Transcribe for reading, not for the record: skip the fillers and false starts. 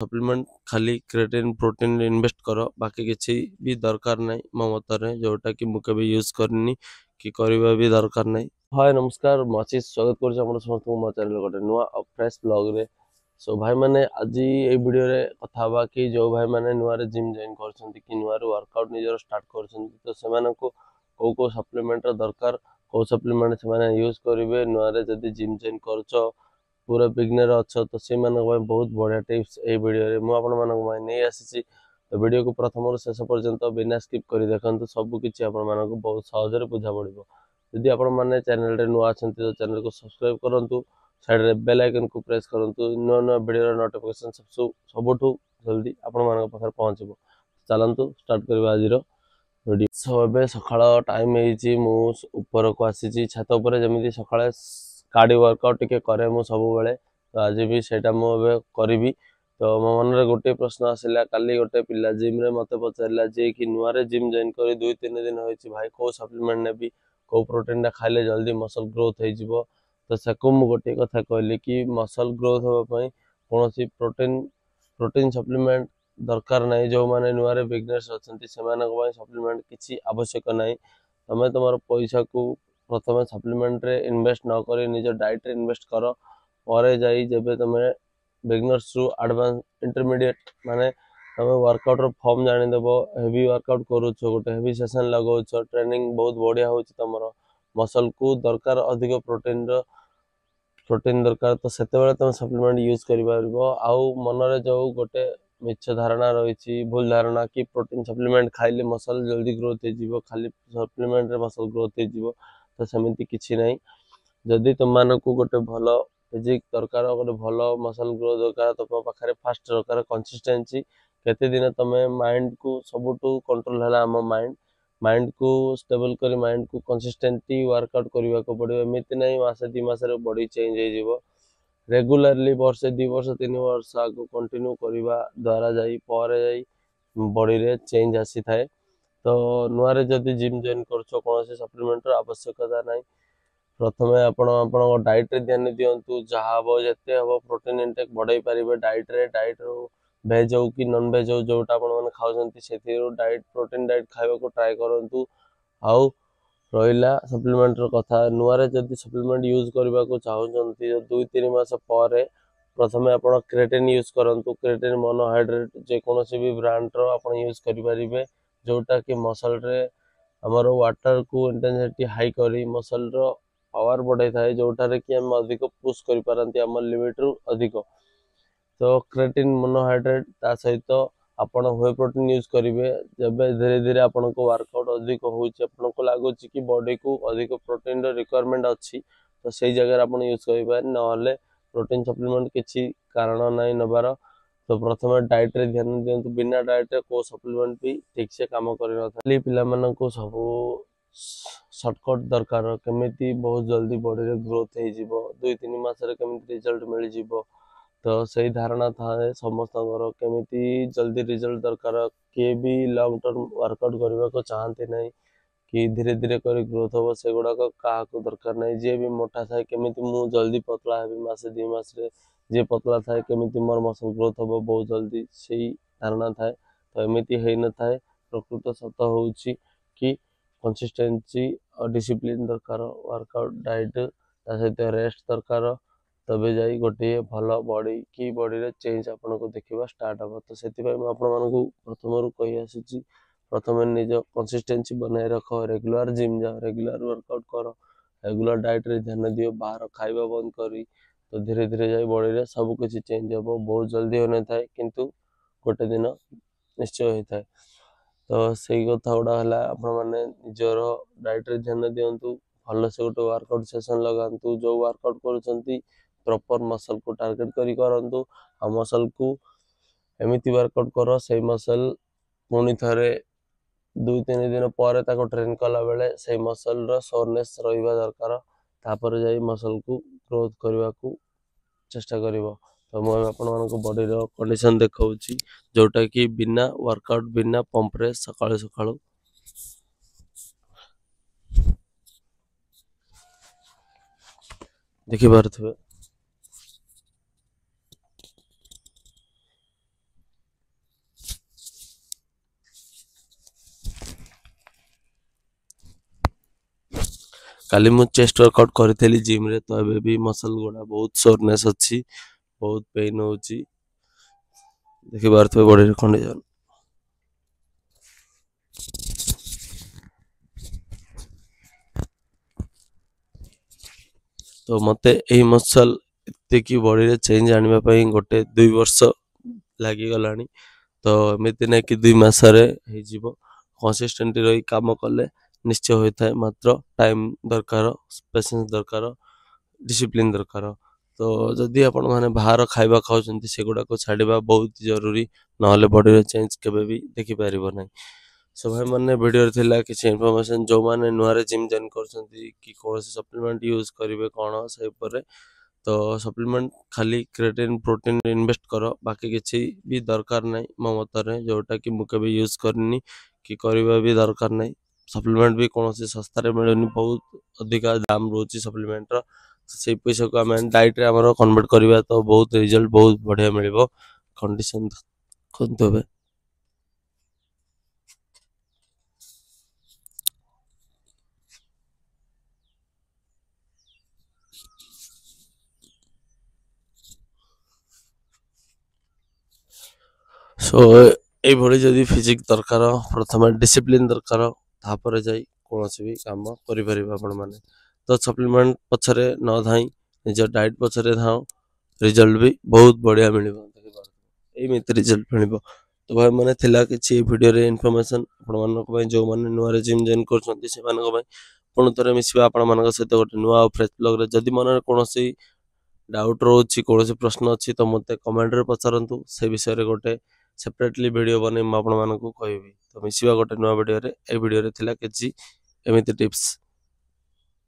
Supplement खाली creatine protein invest कर बाकी किसी भी दरकार नहीं मो मतरे जोटा कि मुझे भी यूज करनी कि करवा भी दरकार नहीं। हाय नमस्कार मची स्वागत कर समस्त मो चैनल गोटे नुआ फ्रेश ब्लॉग रे। सो भाई मैंने आज ये वीडियो रे कथा कि जो भाई मैंने नुआ जिम जॉइन कर नुआ वर्कआउट निजर स्टार्ट कर तो से कौ सप्लीमेंट दरकार कौ सप्लीमेंट से यूज करेंगे नुआ जदि जिम जॉइन कर पूरा बिगनर अच्छा तो से बहुत बढ़िया टिप्स ये वीडियो मुझे नहीं आसी तो वीडियो को प्रथम शेष पर्यंत बिना स्किप कर देखते सबकि आपको बहुत सहज बुझा पड़ो। जदि आपने चैनल नुआ अच्छा तो चैनल को सब्सक्राइब करूँ साइड बेल आइकन को प्रेस करूँ नुआ नुआ वीडियो नोटिफिकेशन सबुठ जल्दी आपण पाखे पहुँचब। चलतु स्टार्ट करवा आज वीडियो। सो ए सका टाइम ऊपर को आसी छात उपर जमी सका कार्डियो वर्कआउट टिके करे मु सब बेले तो आज भी सेटा मुझे करी तो मो मन में गोटे प्रश्न आसला काली गोटे पिला जिम रे मत पचारा जे कि नुआ जिम जॉइन कर 2-3 दिन हो भाई कौ सप्लीमेंट नेबी कौ प्रोटीन टा खाइले जल्दी मसल ग्रोथ हो तो से गोटे कथा कहली कि मसल ग्रोथ होगापी कौन प्रोटीन प्रोटीन सप्लीमेंट दरकार नहीं जो मैंने नुआ बिजनेस अच्छा से सप्लीमेंट किसी आवश्यक नहीं तुम्हें तुम पैसा को प्रथम सप्लीमेंट रे इन्वेस्ट न कर निज डाइट रे इन्वेस्ट कर पर जाई जब तुम्हें बिगनर्स रु एडवांस इंटरमीडिएट माने तुम वर्कआउट रो फॉर्म जानीदेव हेवी वर्कआउट करुच गोटे हेवी सेशन लगाउछ ट्रेनिंग बहुत बढ़िया हो तुम मसल को दरकार अधिक प्रोटीन दरकार तो से तुम सप्लीमेंट यूज कर मनरे जो गोटे मिछ धारणा रही भूल धारणा कि प्रोटीन सप्लीमेंट खाइले मसल जल्दी ग्रोथ हो खाली सप्लीमेंट रे मसल ग्रोथ हो तो सेमती किसी ना जदि तुम मानक गोटे भल फिजिक दरकार गोटे भल मसल ग्रोथ दरकार तुम पाखे फास्ट दरकार कंसिस्टेंसी केते दिन तुम माइंड को सबुठ कंट्रोल है आम माइंड को स्टेबल कर माइंड को कंसिस्टेंटली वर्कआउट करने को पड़ो एमती ना मसे 2 मास बॉडी चेंज हो रेगुलारली वर्षे 2 वर्ष 3 वर्ष आगे कंटिन्यू करने द्वारा जाई बॉडी रे चेंज आसी थाए। तो नुआ जदि जिम जॉइन कर कौन सप्लीमेंट आवश्यकता नहीं प्रथम आपण डाइट रे ध्यान दिंतु जहाँ हम जिते हम प्रोटीन इनटेक बढ़ाई पारे डाइट रू भेज हो कि नॉन भेज हो जोटा आपण खाऊँ से डाइट प्रोटीन डाइट खावा ट्राए करूँ। आउ रहा सप्लीमेंट कथा नुआ जदि सप्लीमेंट यूज करने को चाहते 2-3 मास पर प्रथम आप क्रिएटिन यूज करूँ क्रिएटिन मोनोहाइड्रेट जेकोसी भी ब्रांड आप यूज करेंगे जोटा कि मसल रे आमर वाटर को इंटेंसिटी हाई करी मसल पावर बढ़ाई थाए जोटार कि आम अधिक पुश कर पारती आम लिमिट रु अधिक तो क्रिएटिन मोनोहाइड्रेट ता सहित आपण व्हे प्रोटीन यूज करेंगे जब धीरे धीरे आपन को वर्कआउट अधिक हो लगुच कि बॉडी को अधिक प्रोटीन रिक्वायरमेंट अच्छी तो सही जगह आप यूज करें ना प्रोटीन सप्लीमेंट किसी कारण ना नबार तो प्रथम डाइट रे ध्यान दिंतु बिना डाइट रे को सप्लीमेंट भी ठीक से काम कर पिला सब सर्टकट दरकार केमी बहुत जल्दी बॉडी रे ग्रोथ हो 2-3 मास रिजल्ट मिल जाव तो सही धारणा थाए समस्त केमी जल्दी रिजल्ट दरकार किए भी लॉन्ग टर्म वर्कआउट करने को चाहते नहीं कि धीरे धीरे कर ग्रोथ हम से गुड़ाक क्या दरकार नहीं जी भी मोटा थाए केमी मुझे जल्दी पतला है मासे 2 मास जी पतला थाए केमी मोर मसल ग्रोथ हम बहुत जल्दी से धारणा थाए तो एमती हो न था प्रकृत सत हूँ कि कंसिस्टेंसी और डिसिप्लिन दरकार वर्कआउट डाइट सहित रेस्ट दरकार तबे जाई गोटे भल बॉडी की बॉडी रे चेंज आपन को देखा स्टार्ट हम तो से प्रथम कही आसी प्रथम निज कंसिस्टेंसी बनाए रख रेगुलर जिम जाओ रेगुलर वर्कआउट कर रेगुलर डाइट रे ध्यान दियो बाहर खाइबा बंद करी तो धीरे धीरे जाई बॉडी रे सब कुछ चेंज हम बहुत जल्दी होने थाए किंतु गोटे दिन निश्चय होता है तो सही कथा गुड़ा है आपने निजर डाइट रे ध्यान दिंतु भल से गोटे वर्कआउट सेशन लगातु जो वर्कआउट कर प्रॉपर मसल को टारगेट करूँ आ मसल को एमती वर्कआउट कर से मसल पुणी थे 2-3 दिन पर ट्रेन कला बेले से मसल सोरनेस रहा दरकार तापर जाई मसल को ग्रोथ करने को चेष्टा कर तो मुझे बॉडी कंडीशन देखा जोटा कि बिना वर्कआउट बिना पंप रे सकाळु सकाळु देखि पारथबे। काली मु चेस्ट वर्कआउट करी जिम रे तो एबे भी मसल गुड़ा बहुत सोरनेस अच्छी बहुत पेन होची देखि पारथबे बॉडी रे कंडीशन। तो मते एही मसल एते की बॉडी रे चेंज आनिबा पई गोटे 2 वर्ष लागी गलानी। तो एमिति नहीं कि 2 मास हो जीवो कंसिस्टेंट रही काम कले निश्चय होता है मात्र टाइम दरकार पेशेंस दरकार डिसिप्लिन दरकार। तो जदि आपण माने बाहर खाइबा खाउछन्ती सेगुडा को छाड़िबा बहुत जरूरी नहले बॉडी रे चेंज केबे भी देखि पारिबो नै। सो भाई मैंने वीडियो थिला किसी इनफॉरमेशन जो माने नुआरे जिम जॉइन करछन्ती कि कोनोसी सप्लीमेंट यूज करिवे कोन से ऊपर तो सप्लीमेंट खाली क्रिएटिन प्रोटीन इन्वेस्ट करो बाकी किसी भी दरकार नहीं मो मतरे जोटा कि मु केबे यूज करनी कि करबा भी दरकार नहीं। सप्लीमेंट भी कोनोसी सस्ता रे मिलनी बहुत अधिका दाम रोची सप्लीमेंट रो से पैसा को हम डाइट रे हमरो कन्वर्ट करबा तो बहुत रिजल्ट बहुत बढ़िया मिलबो कंडीशन खंतबे। सो एभଳି जदि फिजिक दरकार प्रथम डिसिप्लिन दरकार तापर जाई कोनोसी भी काम करि परिबा आपण माने। तो सप्लीमेंट पछरे न धाई निज डाइट पछरे धाओ रिजल्ट भी बहुत बढ़िया मिलिबो देखि पारबो एमिति रिजल्ट मिलिबो। तो भाई माने थिला किछि वीडियो रे इन्फॉर्मेशन आपण मानक पय जो माने नुआरे जिम जॉइन करछन्ती से मानक पय पुण तरे मिसिबा आपण मानक सहित गोटे नुआ फ्रेश ब्लॉग रे जदि मन कोनोसी डाउट रोची कोनोसी प्रश्न अछि तो मते कमेंट रे पचारंतु से विषय रे गोटे सेपरेटली वीडियो बने आपण मानक कहबी। तो मिसिबा गोटे नुआ वीडियो रे ए वीडियो रे थिला किछि एमिति टिप्स।